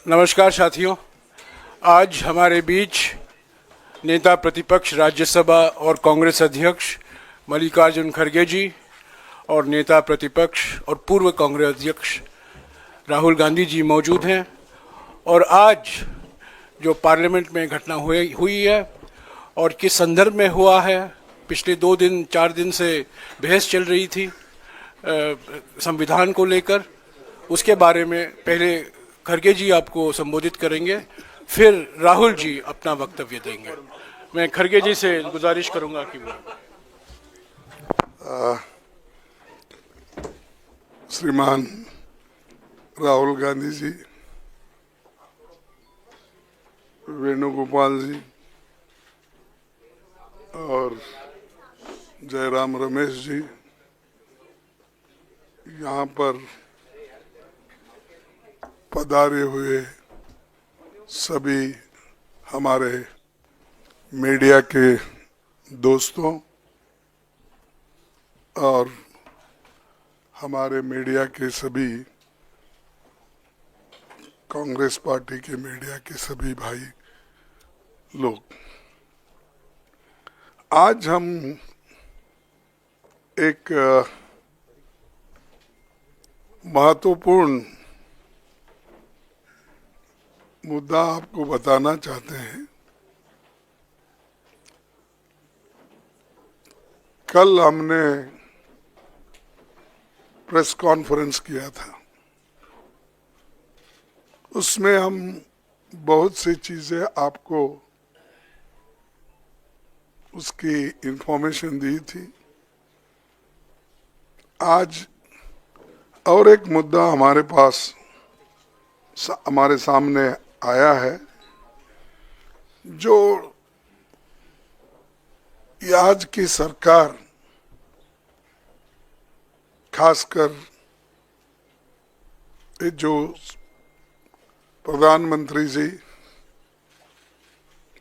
नमस्कार साथियों। आज हमारे बीच नेता प्रतिपक्ष राज्यसभा और कांग्रेस अध्यक्ष मल्लिकार्जुन खड़गे जी और नेता प्रतिपक्ष और पूर्व कांग्रेस अध्यक्ष राहुल गांधी जी मौजूद हैं। और आज जो पार्लियामेंट में घटना हुई है और किस संदर्भ में हुआ है, पिछले 2-4 दिन से बहस चल रही थी संविधान को लेकर, उसके बारे में पहले खड़गे जी आपको संबोधित करेंगे, फिर राहुल जी अपना वक्तव्य देंगे। मैं खड़गे जी से गुजारिश करूंगा कि वो श्रीमान राहुल गांधी जी, वेणुगोपाल जी और जयराम रमेश जी, यहाँ पर पधारे हुए सभी हमारे मीडिया के दोस्तों और हमारे मीडिया के सभी कांग्रेस पार्टी के मीडिया के सभी भाई लोग, आज हम एक महत्वपूर्ण मुद्दा आपको बताना चाहते हैं। कल हमने प्रेस कॉन्फ्रेंस किया था, उसमें हम बहुत सी चीजें आपको उसकी इंफॉर्मेशन दी थी। आज और एक मुद्दा हमारे सामने आया है, जो आज की सरकार, खासकर जो प्रधानमंत्री जी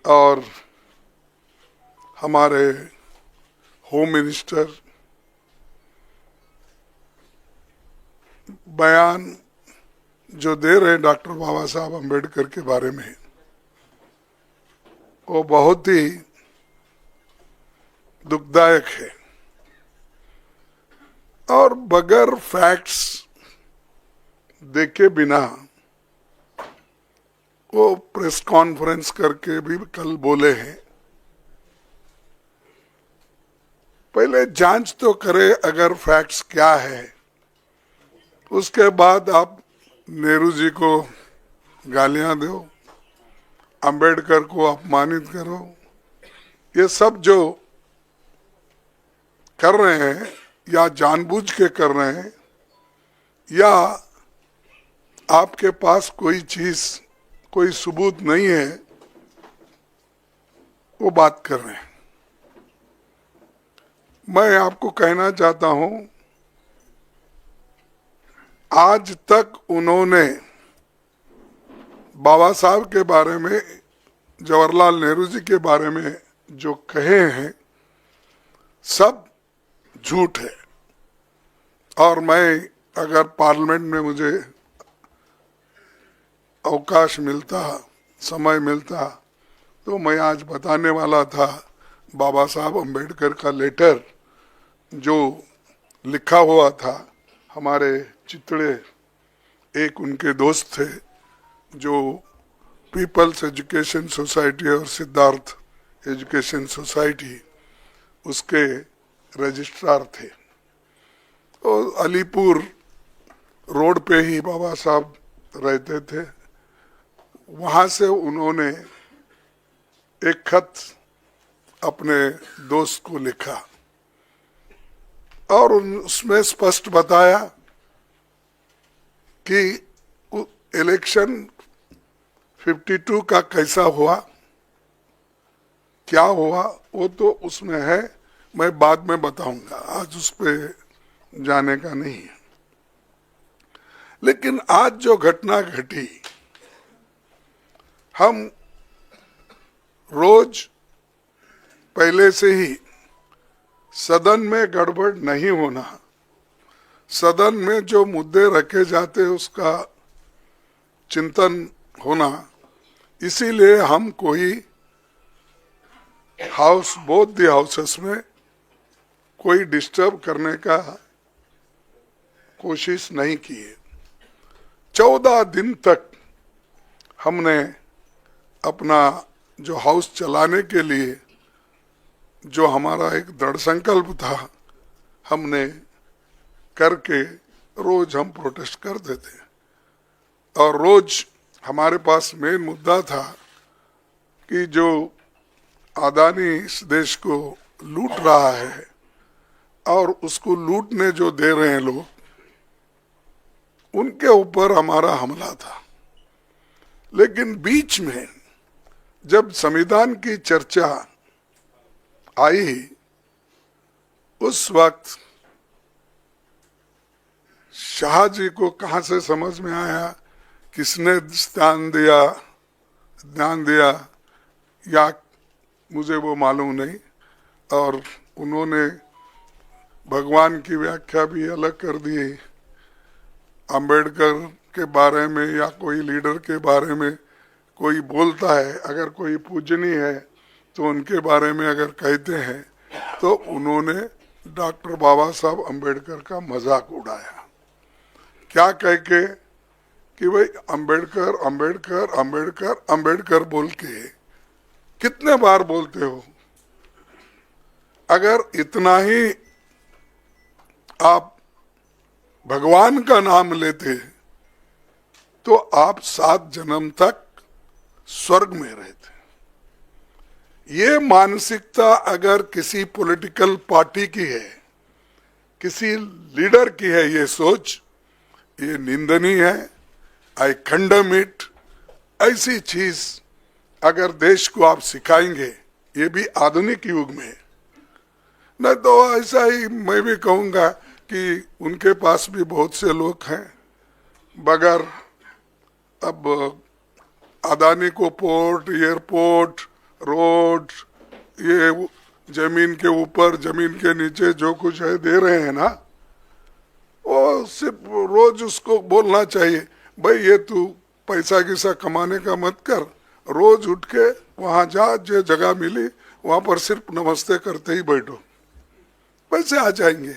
और हमारे होम मिनिस्टर बयान जो दे रहे हैं डॉक्टर बाबा साहब अम्बेडकर के बारे में, वो बहुत ही दुखदायक है और बगैर फैक्ट्स देखे बिना वो प्रेस कॉन्फ्रेंस करके भी कल बोले हैं। पहले जांच तो करे अगर फैक्ट्स क्या है, उसके बाद आप नेहरू जी को गालियां दो, अंबेडकर को अपमानित करो। ये सब जो कर रहे हैं या जानबूझ के कर रहे हैं या आपके पास कोई चीज, कोई सबूत नहीं है, वो बात कर रहे हैं। मैं आपको कहना चाहता हूं, आज तक उन्होंने बाबा साहब के बारे में, जवाहरलाल नेहरू जी के बारे में जो कहे हैं, सब झूठ है। और मैं अगर पार्लियामेंट में मुझे अवकाश मिलता, समय मिलता, तो मैं आज बताने वाला था बाबा साहब अम्बेडकर का लेटर जो लिखा हुआ था। हमारे चितड़े एक उनके दोस्त थे जो पीपल्स एजुकेशन सोसाइटी और सिद्धार्थ एजुकेशन सोसाइटी उसके रजिस्ट्रार थे। तो अलीपुर रोड पे ही बाबा साहब रहते थे। वहाँ से उन्होंने एक खत अपने दोस्त को लिखा और उसमें स्पष्ट बताया कि इलेक्शन 52 का कैसा हुआ, क्या हुआ, वो तो उसमें है, मैं बाद में बताऊंगा, आज उस पर जाने का नहीं है। लेकिन आज जो घटना घटी, हम रोज पहले से ही सदन में गड़बड़ नहीं होना, सदन में जो मुद्दे रखे जाते उसका चिंतन होना, इसीलिए हम कोई हाउस, बोथ द हाउसेस में कोई डिस्टर्ब करने का कोशिश नहीं किए। 14 दिन तक हमने अपना जो हाउस चलाने के लिए जो हमारा एक दृढ़ संकल्प था, हमने करके रोज हम प्रोटेस्ट करते थे। और रोज हमारे पास मेन मुद्दा था कि जो अदानी इस देश को लूट रहा है और उसको लूटने जो दे रहे हैं लोग, उनके ऊपर हमारा हमला था। लेकिन बीच में जब संविधान की चर्चा आई, उस वक्त शाह जी को कहां से समझ में आया, किसने ध्यान दिया या मुझे वो मालूम नहीं, और उन्होंने भगवान की व्याख्या भी अलग कर दी। अंबेडकर के बारे में या कोई लीडर के बारे में कोई बोलता है, अगर कोई पूजनीय है तो उनके बारे में अगर कहते हैं तो उन्होंने डॉक्टर बाबा साहब अंबेडकर का मजाक उड़ाया, क्या कह के कि भाई अंबेडकर अंबेडकर अंबेडकर अंबेडकर बोल के कितने बार बोलते हो। अगर इतना ही आप भगवान का नाम लेते तो आप 7 जन्म तक स्वर्ग में रहते। ये मानसिकता अगर किसी पॉलिटिकल पार्टी की है, किसी लीडर की है, ये सोच, ये निंदनीय है। आई कंडेम इट। ऐसी चीज अगर देश को आप सिखाएंगे, ये भी आधुनिक युग में, नहीं तो ऐसा ही मैं भी कहूंगा कि उनके पास भी बहुत से लोग हैं, बगैर अब अदानी को पोर्ट, एयरपोर्ट, रोड, ये जमीन के ऊपर जमीन के नीचे जो कुछ है दे रहे हैं ना, वो सिर्फ रोज उसको बोलना चाहिए, भाई ये तू पैसा किसा कमाने का मत कर, रोज उठ के वहां जा, जो जगह मिली वहां पर सिर्फ नमस्ते करते ही बैठो, पैसे आ जाएंगे,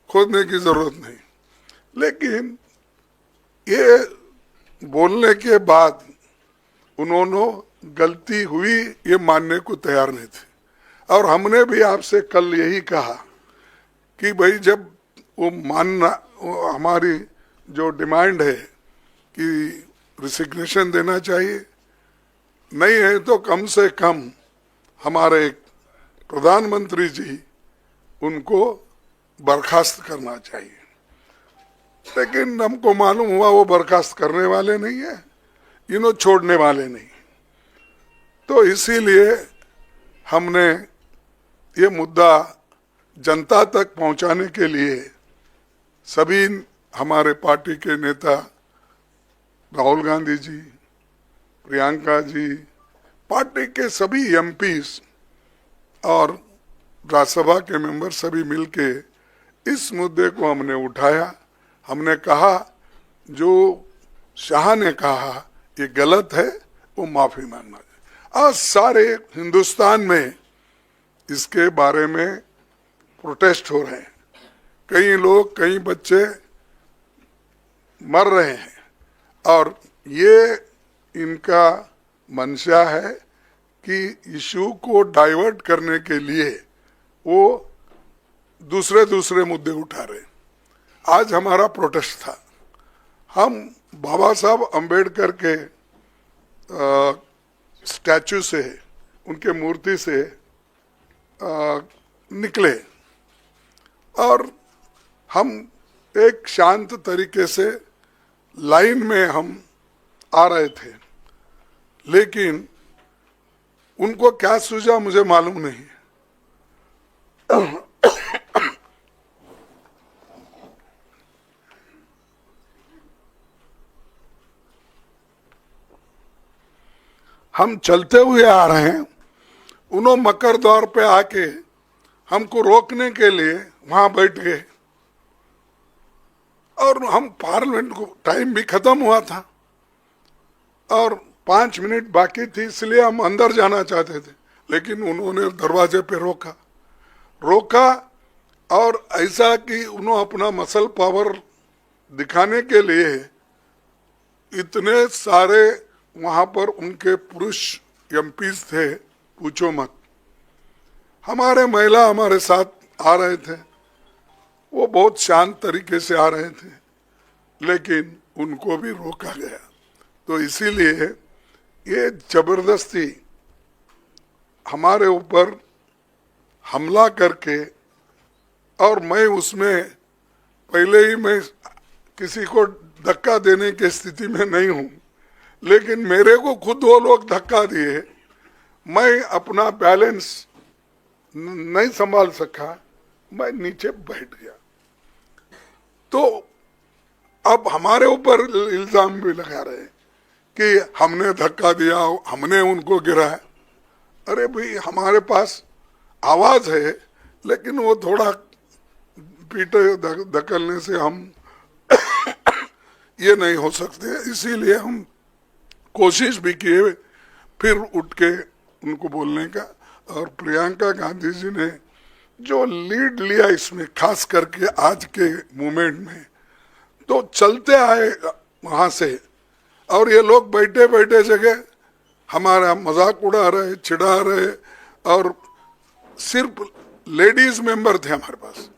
खोदने की जरूरत नहीं। लेकिन ये बोलने के बाद उन्होंने गलती हुई ये मानने को तैयार नहीं थे। और हमने भी आपसे कल यही कहा कि भाई जब वो मानना, वो हमारी जो डिमांड है कि रिसिग्नेशन देना चाहिए, नहीं है तो कम से कम हमारे प्रधानमंत्री जी उनको बर्खास्त करना चाहिए। लेकिन हमको मालूम हुआ वो बर्खास्त करने वाले नहीं है, इन्हों छोड़ने वाले नहीं। तो इसीलिए हमने ये मुद्दा जनता तक पहुंचाने के लिए सभी हमारे पार्टी के नेता, राहुल गांधी जी, प्रियंका जी, पार्टी के सभी एमपीज और राज्यसभा के मेंबर सभी मिलके इस मुद्दे को हमने उठाया। हमने कहा जो शाह ने कहा ये गलत है, वो माफी मांगना चाहिए। आज सारे हिंदुस्तान में इसके बारे में प्रोटेस्ट हो रहे हैं, कई लोग, कई बच्चे मर रहे हैं, और ये इनका मंशा है कि इशू को डाइवर्ट करने के लिए वो दूसरे मुद्दे उठा रहे। आज हमारा प्रोटेस्ट था, हम बाबा साहब अंबेडकर के स्टैचू से, उनके मूर्ति से निकले और हम एक शांत तरीके से लाइन में हम आ रहे थे। लेकिन उनको क्या सूझा मुझे मालूम नहीं। हम चलते हुए आ रहे हैं, उन्होंने मकर द्वार पे आके हमको रोकने के लिए वहां बैठ गए, और हम पार्लियामेंट को टाइम भी खत्म हुआ था, और 5 मिनट बाकी थी, इसलिए हम अंदर जाना चाहते थे, लेकिन उन्होंने दरवाजे पे रोका और ऐसा कि उन्होंने अपना मसल पावर दिखाने के लिए इतने सारे वहां पर उनके पुरुष एमपीज थे, पूछो मत। हमारे महिला हमारे साथ आ रहे थे, वो बहुत शांत तरीके से आ रहे थे, लेकिन उनको भी रोका गया। तो इसीलिए ये जबरदस्ती हमारे ऊपर हमला करके, और मैं उसमें पहले ही मैं किसी को धक्का देने की स्थिति में नहीं हूं, लेकिन मेरे को खुद वो लोग धक्का दिए, मैं अपना बैलेंस नहीं संभाल सका, मैं नीचे बैठ गया। तो अब हमारे ऊपर इल्जाम भी लगा रहे कि हमने धक्का दिया, हमने उनको गिराया। अरे भाई, हमारे पास आवाज है, लेकिन वो थोड़ा पीटे धकलने से हम ये नहीं हो सकते, इसीलिए हम कोशिश भी किए फिर उठ के उनको बोलने का। और प्रियंका गांधी जी ने जो लीड लिया इसमें, खास करके आज के मूवमेंट में, तो चलते आए वहां से, और ये लोग बैठे बैठे जगह हमारा मजाक उड़ा रहे, चिढ़ा रहे, और सिर्फ लेडीज मेंबर थे हमारे पास।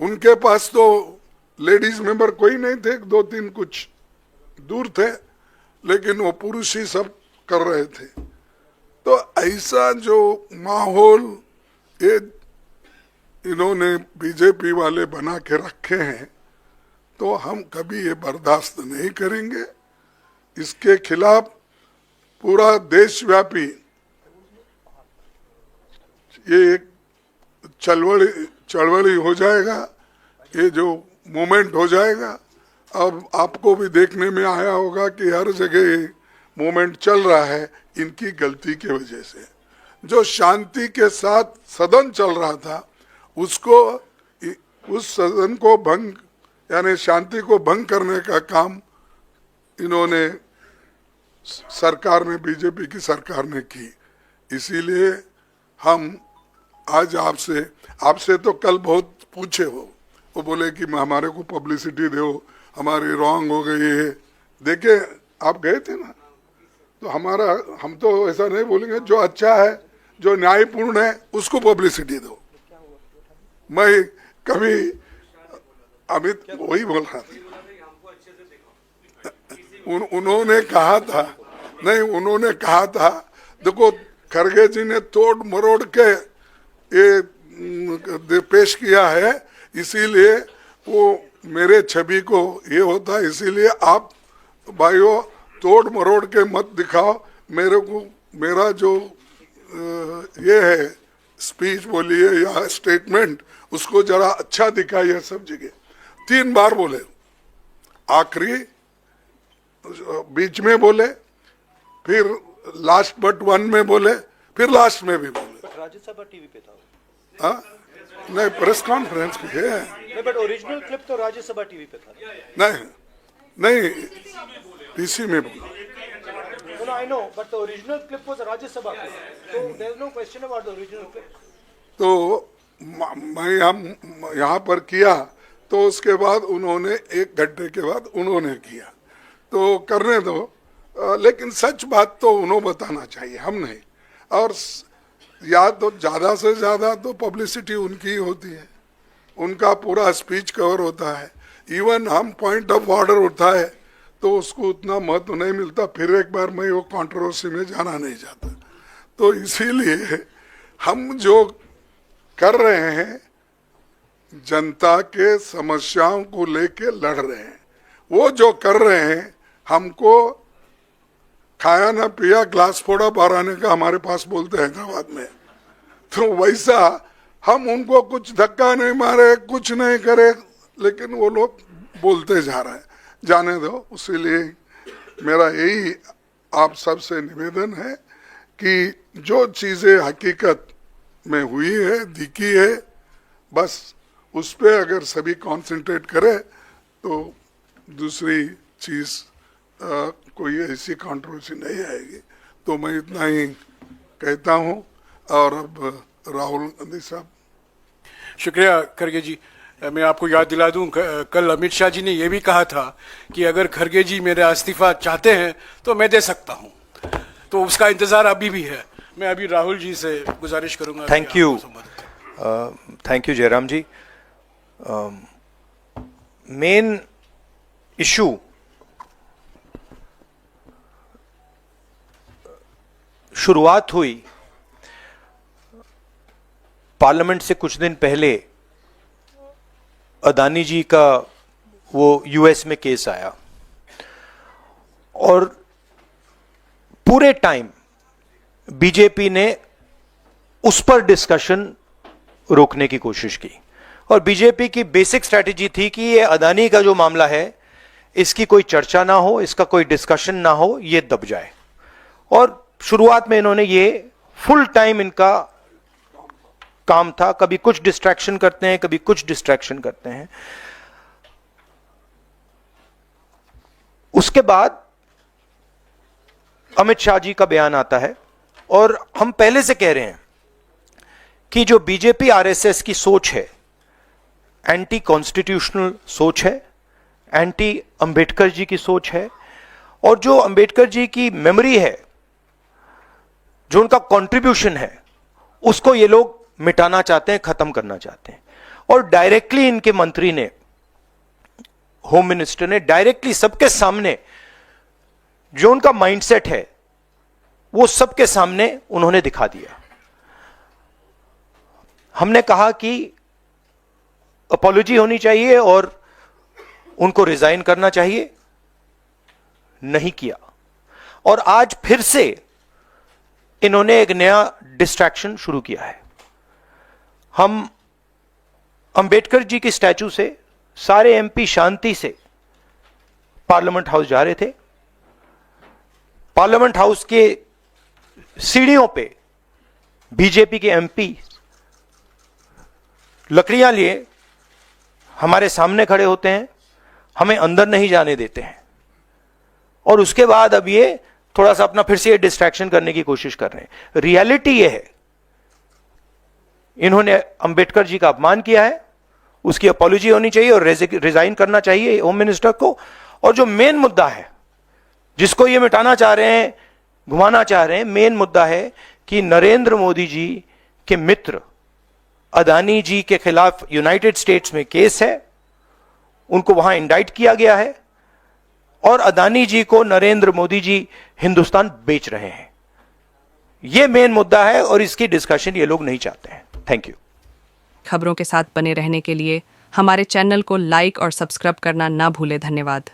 उनके पास तो लेडीज मेंबर कोई नहीं थे, 2-3 कुछ दूर थे, लेकिन वो पुरुष ही सब कर रहे थे। तो ऐसा जो माहौल ये इन्होंने बीजेपी वाले बना के रखे हैं, तो हम कभी ये बर्दाश्त नहीं करेंगे। इसके खिलाफ पूरा देशव्यापी ये एक चळवळी हो जाएगा, ये जो मूवमेंट हो जाएगा। अब आपको भी देखने में आया होगा कि हर जगह ये मूवमेंट चल रहा है इनकी गलती की वजह से। जो शांति के साथ सदन चल रहा था, उसको, उस सदन को भंग, यानी शांति को भंग करने का काम इन्होंने सरकार ने, बीजेपी की सरकार ने की। इसीलिए हम आज आपसे तो कल बहुत पूछे वो बोले कि हमारे को पब्लिसिटी दो, हमारी रॉन्ग हो गई है। देखे, आप गए थे ना, तो हम तो ऐसा नहीं बोलेंगे, जो अच्छा है, जो न्यायपूर्ण है, उसको पब्लिसिटी दो। मैं कभी अमित वही बोल रहा था, उन्होंने कहा था, नहीं, उन्होंने कहा था, देखो खरगे जी ने तोड़ मरोड़ के ये पेश किया है, इसीलिए वो मेरे छवि को ये होता है, इसीलिए आप भाइयों तोड़ मरोड़ के मत दिखाओ मेरे को। मेरा जो ये है स्पीच बोलिए या स्टेटमेंट, उसको जरा अच्छा दिखाइए सब जगह। 3 बार बोले, आखिरी, बीच में बोले, फिर लास्ट बट वन में बोले, फिर लास्ट में भी बोले। राज्यसभा टीवी पे था। हाँ, नहीं, प्रेस कॉन्फ्रेंस पे है। नहीं, बट ओरिजिनल क्लिप तो राज्यसभा टीवी पे था। नहीं, पीसी में बोला। No, I know, but the original clip was a Rajya clip. So there's no question about the original clip. तो मैं हम यहाँ पर किया, तो उसके बाद उन्होंने 1 घंटे के बाद उन्होंने किया, तो करने दो, लेकिन सच बात तो उन्होंने बताना चाहिए, हम नहीं। और या तो ज़्यादा से ज़्यादा तो पब्लिसिटी उनकी ही होती है, उनका पूरा स्पीच कवर होता है। इवन हम पॉइंट ऑफ ऑर्डर उठा है तो उसको उतना महत्व नहीं मिलता, फिर एक बार मैं वो कंट्रोवर्सी में जाना नहीं चाहता। तो इसीलिए हम जो कर रहे हैं, जनता के समस्याओं को लेके लड़ रहे हैं, वो जो कर रहे हैं, हमको खाया ना पिया ग्लास फोड़ा बाराने का हमारे पास बोलते हैं हैदराबाद में, तो वैसा हम उनको कुछ धक्का नहीं मारे, कुछ नहीं करे, लेकिन वो लोग बोलते जा रहे हैं, जाने दो। इसीलिए मेरा यही आप सबसे निवेदन है कि जो चीज़ें हकीकत में हुई है, दिखी है, बस उस पर अगर सभी कंसंट्रेट करें तो दूसरी चीज़ कोई ऐसी कंट्रोवर्सी नहीं आएगी। तो मैं इतना ही कहता हूँ। और अब राहुल गांधी साहब। शुक्रिया खड़गे जी। मैं आपको याद दिला दूं, कल अमित शाह जी ने यह भी कहा था कि अगर खड़गे जी मेरा इस्तीफा चाहते हैं तो मैं दे सकता हूं, तो उसका इंतजार अभी भी है। मैं अभी राहुल जी से गुजारिश करूंगा। Thank you, thank you Jairam ji. Main issue शुरुआत हुई पार्लियामेंट से कुछ दिन पहले, अदानी जी का वो यूएस में केस आया और पूरे टाइम बीजेपी ने उस पर डिस्कशन रोकने की कोशिश की। और बीजेपी की बेसिक स्ट्रैटेजी थी कि ये अदानी का जो मामला है इसकी कोई चर्चा ना हो, इसका कोई डिस्कशन ना हो, ये दब जाए। और शुरुआत में इन्होंने ये फुल टाइम इनका काम था, कभी कुछ डिस्ट्रैक्शन करते हैं, कभी कुछ डिस्ट्रैक्शन करते हैं। उसके बाद अमित शाह जी का बयान आता है और हम पहले से कह रहे हैं कि जो बीजेपी आरएसएस की सोच है, एंटी कॉन्स्टिट्यूशनल सोच है, एंटी अंबेडकर जी की सोच है, और जो अंबेडकर जी की मेमोरी है, जो उनका कंट्रीब्यूशन है, उसको ये लोग मिटाना चाहते हैं, खत्म करना चाहते हैं। और डायरेक्टली इनके मंत्री ने, होम मिनिस्टर ने डायरेक्टली सबके सामने जो उनका माइंडसेट है वो सबके सामने उन्होंने दिखा दिया। हमने कहा कि अपॉलॉजी होनी चाहिए और उनको रिजाइन करना चाहिए, नहीं किया। और आज फिर से इन्होंने एक नया डिस्ट्रैक्शन शुरू किया है। हम अंबेडकर जी की स्टैचू से सारे एमपी शांति से पार्लियामेंट हाउस जा रहे थे। पार्लियामेंट हाउस के सीढ़ियों पे बीजेपी के एमपी लकड़ियां लिए हमारे सामने खड़े होते हैं, हमें अंदर नहीं जाने देते हैं। और उसके बाद अब ये थोड़ा सा अपना फिर से डिस्ट्रैक्शन करने की कोशिश कर रहे हैं। रियलिटी ये है, इन्होंने अंबेडकर जी का अपमान किया है, उसकी अपॉलॉजी होनी चाहिए और रिजाइन करना चाहिए होम मिनिस्टर को। और जो मेन मुद्दा है जिसको ये मिटाना चाह रहे हैं, घुमाना चाह रहे हैं, मेन मुद्दा है कि नरेंद्र मोदी जी के मित्र अदानी जी के खिलाफ यूनाइटेड स्टेट्स में केस है, उनको वहां इंडाइट किया गया है और अदानी जी को नरेंद्र मोदी जी हिंदुस्तान बेच रहे हैं। यह मेन मुद्दा है और इसकी डिस्कशन ये लोग नहीं चाहते हैं। Thank you. खबरों के साथ बने रहने के लिए हमारे चैनल को लाइक और सब्सक्राइब करना ना भूलें। धन्यवाद।